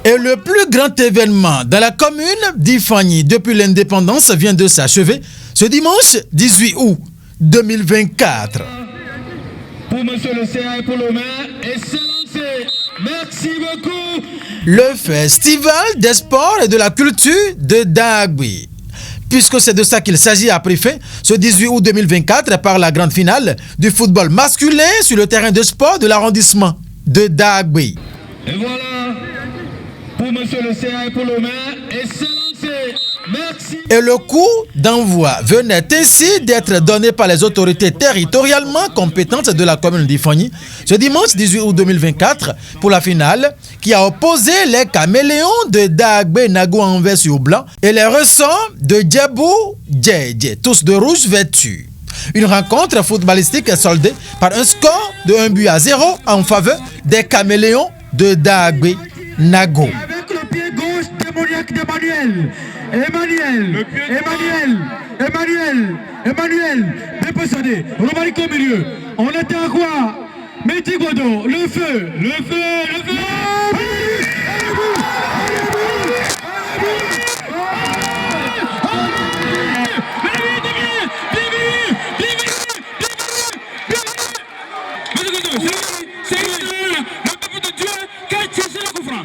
Et le plus grand événement dans la commune d'Ifani depuis l'indépendance vient de s'achever ce dimanche 18 août 2024. Pour monsieur le CA et pour le maire, Excellence, merci beaucoup. Le Festival des sports et de la culture de Dagbe. Puisque c'est de ça qu'il s'agit, a pris fin ce 18 août 2024 par la grande finale du football masculin sur le terrain de sport de l'arrondissement de Dagbe. Et voilà, pour monsieur le CA et pour le maire, Excellence, merci. Et le coup d'envoi venait ainsi d'être donné par les autorités territorialement compétentes de la commune d'Ifani ce dimanche 18 août 2024 pour la finale qui a opposé les caméléons de Dagbe Nago en vert sur blanc et les ressorts de Djebou Djedje, tous de rouge vêtus. Une rencontre footballistique soldée par un score de 1-0 en faveur des caméléons de Dagbe Nago. Avec le pied gauche démoniaque d'Emmanuel. Emmanuel, dépossédé, Romarico au milieu. On était à quoi? Mehdi Godo, le feu.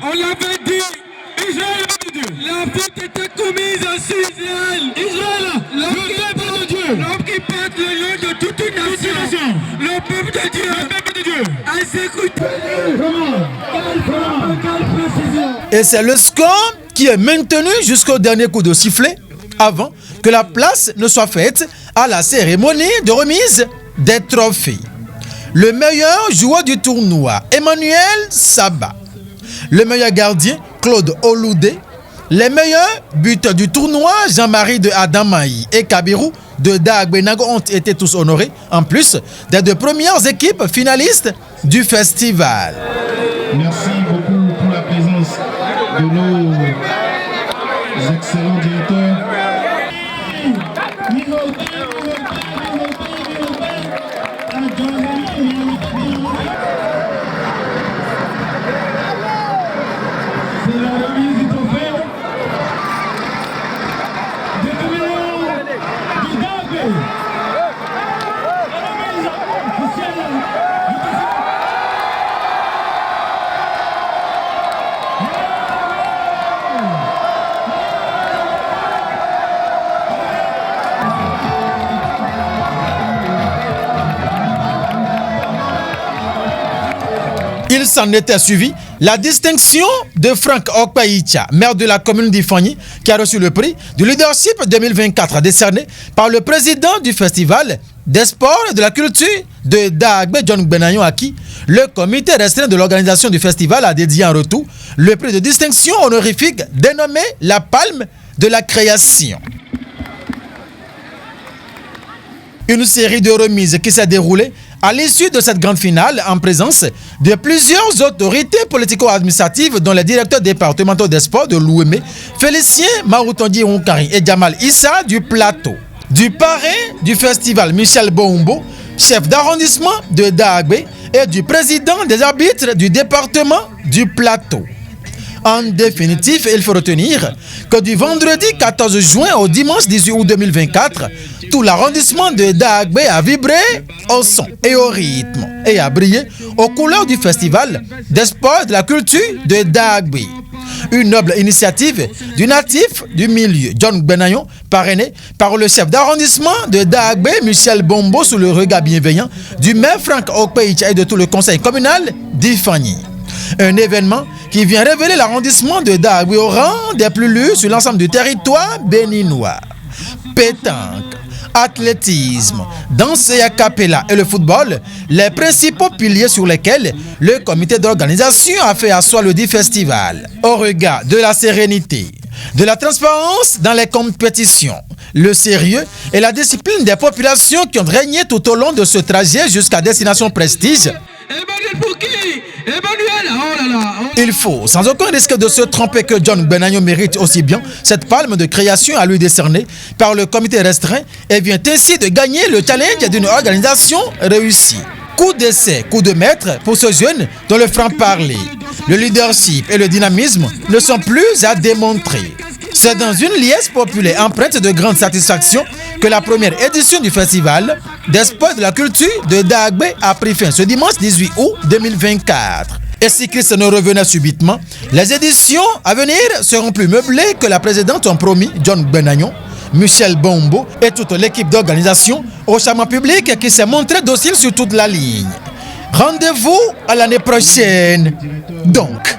On l'avait dit, Israël est de Dieu. La faute était commise aussi, Israël, l'homme qui pète de Dieu, l'homme qui pète le lieu de toute une nation, le peuple de Dieu, à s'écouter. Quelle précision. Et c'est le score qui est maintenu jusqu'au dernier coup de sifflet avant que la place ne soit faite à la cérémonie de remise des trophées. Le meilleur joueur du tournoi, Emmanuel Saba. Le meilleur gardien, Claude Oloudé. Les meilleurs buteurs du tournoi, Jean-Marie de Adamaï et Kabirou de Dagbe Nago ont été tous honorés, en plus des deux premières équipes finalistes du festival. Merci beaucoup pour la présence de nos excellents directeurs. C'est la remise du trophée de caméléons du Dagbe. Il s'en était suivi la distinction de Franck Okpaïcha, maire de la commune d'Ifani, qui a reçu le prix du leadership 2024 décerné par le président du festival des sports et de la culture de Dagbe, John Benayon, à qui le comité restreint de l'organisation du festival a dédié en retour le prix de distinction honorifique dénommé la Palme de la création. Une série de remises qui s'est déroulée à l'issue de cette grande finale en présence de plusieurs autorités politico-administratives dont les directeurs départementaux des sports de l'Ouémé, Félicien Maroutondi Onkari et Jamal Issa du Plateau. Du parrain du festival Michel Boumbo, chef d'arrondissement de Dagbe, et du président des arbitres du département du Plateau. En définitive, il faut retenir que du vendredi 14 juin au dimanche 18 août 2024, tout l'arrondissement de Dagbe a vibré au son et au rythme et a brillé aux couleurs du festival des sports et de la culture de Dagbe. Une noble initiative du natif du milieu, John Benayon, parrainé par le chef d'arrondissement de Dagbe, Michel Bombo, sous le regard bienveillant du maire Franck Okpaïcha et de tout le conseil communal d'Ifani. Un événement qui vient révéler l'arrondissement de Dagbe au rang des plus lus sur l'ensemble du territoire béninois. Pétanque, athlétisme, danse et a cappella et le football, les principaux piliers sur lesquels le comité d'organisation a fait asseoir le dit festival. Au regard de la sérénité, de la transparence dans les compétitions, le sérieux et la discipline des populations qui ont régné tout au long de ce trajet jusqu'à destination prestige, Emmanuel pour qui? Emmanuel, oh là là. il faut, sans aucun risque de se tromper, que John Benayon mérite aussi bien cette palme de création à lui décernée par le comité restreint et vient ainsi de gagner le challenge d'une organisation réussie. Coup d'essai, coup de maître pour ce jeune dans le franc-parler. le leadership et le dynamisme ne sont plus à démontrer. C'est dans une liesse populaire empreinte de grande satisfaction que la première édition du festival des sports de la culture de Dagbe a pris fin ce dimanche 18 août 2024. Et si Christ ne revenait subitement, les éditions à venir seront plus meublées que la précédente ont promis John Benagnon, Michel Bombo et toute l'équipe d'organisation au charmant public qui s'est montré docile sur toute la ligne. Rendez-vous à l'année prochaine. Donc,